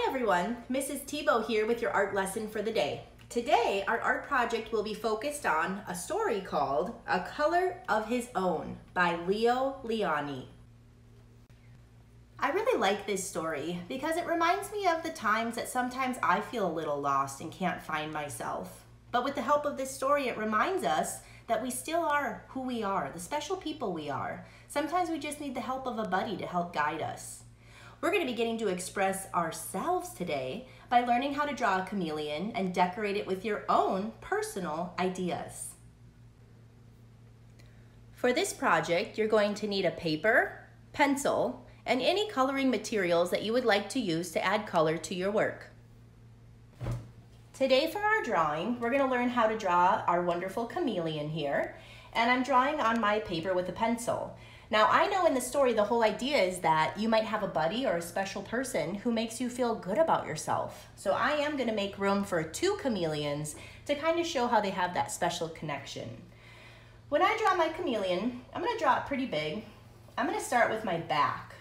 everyone, Mrs. Thibault here with your art lesson for the day. Today, our art project will be focused on a story called A Color of His Own by Leo Lionni. I really like this story because it reminds me of the times that sometimes I feel a little lost and can't find myself. But with the help of this story, it reminds us that we still are who we are, the special people we are. Sometimes we just need the help of a buddy to help guide us. We're going to be getting to express ourselves today by learning how to draw a chameleon and decorate it with your own personal ideas. For this project, you're going to need a paper, pencil, and any coloring materials that you would like to use to add color to your work. Today for our drawing, we're going to learn how to draw our wonderful chameleon here, and I'm drawing on my paper with a pencil. Now, I know in the story the whole idea is that you might have a buddy or a special person who makes you feel good about yourself. So I am going to make room for 2 chameleons to kind of show how they have that special connection. When I draw my chameleon, I'm going to draw it pretty big. I'm going to start with my back.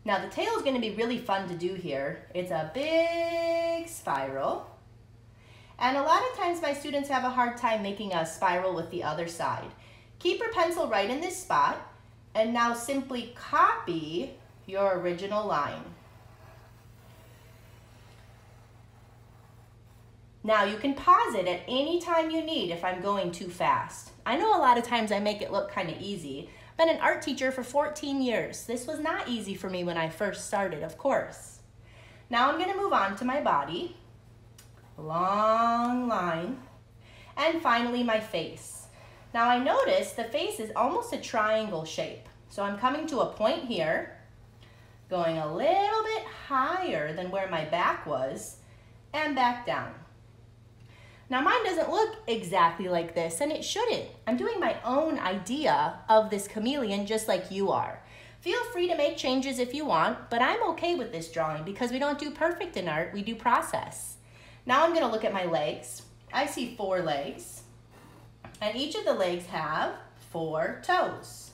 Now, the tail is going to be really fun to do here. It's a big spiral. And a lot of times my students have a hard time making a spiral with the other side. Keep your pencil right in this spot. And now simply copy your original line. Now you can pause it at any time you need if I'm going too fast. I know a lot of times I make it look kind of easy. I've been an art teacher for 14 years. This was not easy for me when I first started, of course. Now I'm going to move on to my body. Long line. And finally my face. Now I notice the face is almost a triangle shape. So I'm coming to a point here, going a little bit higher than where my back was, and back down. Now mine doesn't look exactly like this, and it shouldn't. I'm doing my own idea of this chameleon just like you are. Feel free to make changes if you want, but I'm okay with this drawing because we don't do perfect in art, we do process. Now I'm gonna look at my legs. I see 4 legs. And each of the legs have 4 toes.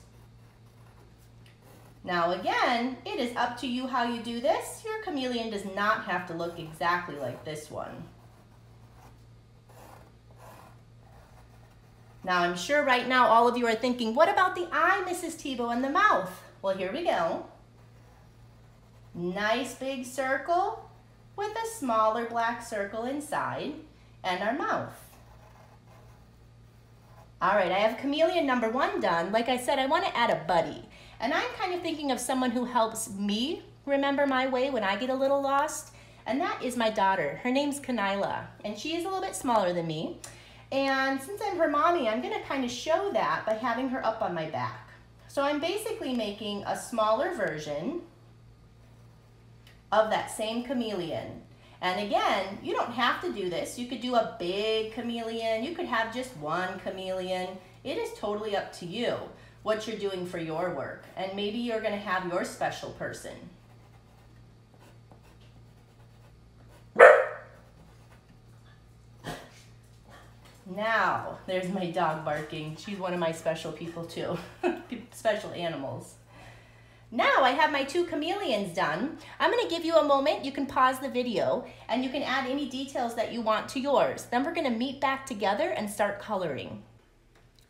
Now again, it is up to you how you do this. Your chameleon does not have to look exactly like this one. Now I'm sure right now all of you are thinking, what about the eye, Mrs. Thibault, and the mouth? Well, here we go. Nice big circle with a smaller black circle inside and our mouth. All right, I have chameleon number 1 done. Like I said, I want to add a buddy. And I'm kind of thinking of someone who helps me remember my way when I get a little lost. And that is my daughter. Her name's Kanila, and she is a little bit smaller than me. And since I'm her mommy, I'm going to kind of show that by having her up on my back. So I'm basically making a smaller version of that same chameleon. And again, you don't have to do this. You could do a big chameleon. You could have just 1 chameleon. It is totally up to you what you're doing for your work. And maybe you're going to have your special person. Now, there's my dog barking. She's one of my special people too. Special animals. Now I have my 2 chameleons done. I'm going to give you a moment. You can pause the video and you can add any details that you want to yours. Then we're going to meet back together and start coloring.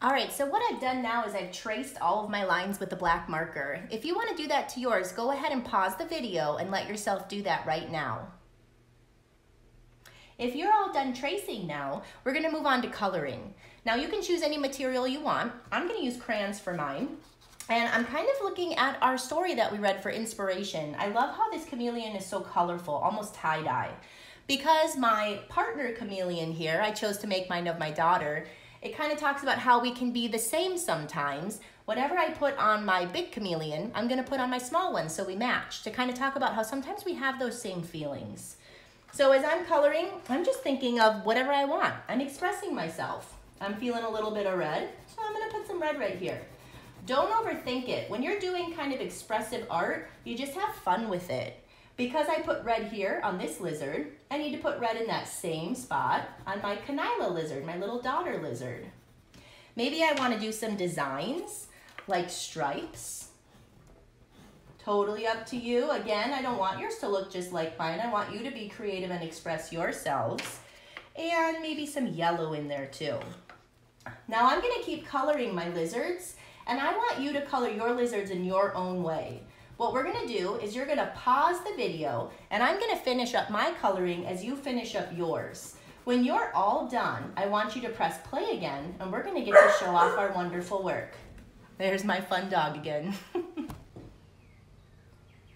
All right, so what I've done now is I've traced all of my lines with the black marker. If you want to do that to yours, go ahead and pause the video and let yourself do that right now. If you're all done tracing now, we're going to move on to coloring. Now you can choose any material you want. I'm going to use crayons for mine. And I'm kind of looking at our story that we read for inspiration. I love how this chameleon is so colorful, almost tie-dye. Because my partner chameleon here, I chose to make mine of my daughter, it kind of talks about how we can be the same sometimes. Whatever I put on my big chameleon, I'm gonna put on my small one so we match, to kind of talk about how sometimes we have those same feelings. So as I'm coloring, I'm just thinking of whatever I want. I'm expressing myself. I'm feeling a little bit of red, so I'm gonna put some red right here. Don't overthink it. When you're doing kind of expressive art, you just have fun with it. Because I put red here on this lizard, I need to put red in that same spot on my Kanila lizard, my little daughter lizard. Maybe I want to do some designs like stripes. totally up to you. Again, I don't want yours to look just like mine. I want you to be creative and express yourselves. And maybe some yellow in there too. Now I'm gonna keep coloring my lizards, and I want you to color your lizards in your own way. What we're gonna do is you're gonna pause the video, and I'm gonna finish up my coloring as you finish up yours. When you're all done, I want you to press play again, and we're gonna get to show off our wonderful work. There's my fun dog again.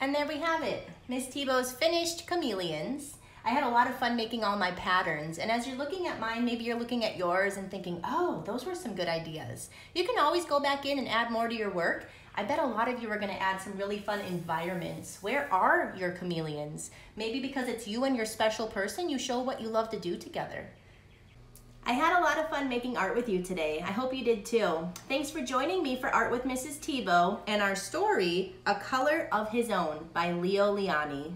And there we have it, Miss Thibault's finished chameleons. I had a lot of fun making all my patterns, and as you're looking at mine, maybe you're looking at yours and thinking, oh, those were some good ideas. You can always go back in and add more to your work. I bet a lot of you are gonna add some really fun environments. Where are your chameleons? Maybe because it's you and your special person, you show what you love to do together. I had a lot of fun making art with you today. I hope you did too. Thanks for joining me for Art with Mrs. Thibault and our story, A Color of His Own by Leo Lionni.